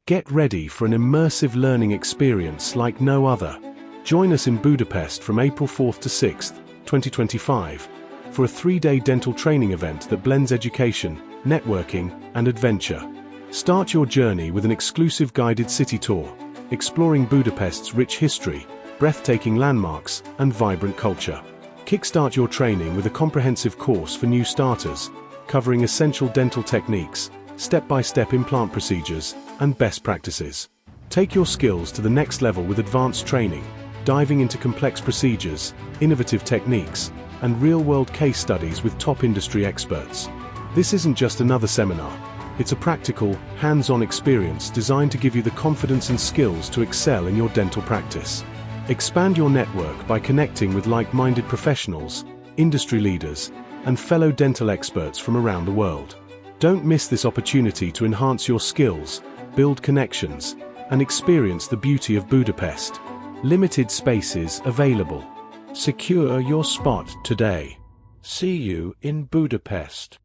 Get ready for an immersive learning experience like no other. Join us in Budapest from April 4th to 6th, 2025, for a 3-day dental training event that blends education, networking, and adventure. Start your journey with an exclusive guided city tour, exploring Budapest's rich history, breathtaking landmarks, and vibrant culture. Kickstart your training with a comprehensive course for new starters, covering essential dental techniques, step-by-step implant procedures, and best practices. Take your skills to the next level with advanced training, diving into complex procedures, innovative techniques, and real-world case studies with top industry experts. This isn't just another seminar. It's a practical, hands-on experience designed to give you the confidence and skills to excel in your dental practice. Expand your network by connecting with like-minded professionals, industry leaders, and fellow dental experts from around the world. Don't miss this opportunity to enhance your skills, build connections, and experience the beauty of Budapest. Limited spaces available. Secure your spot today. See you in Budapest.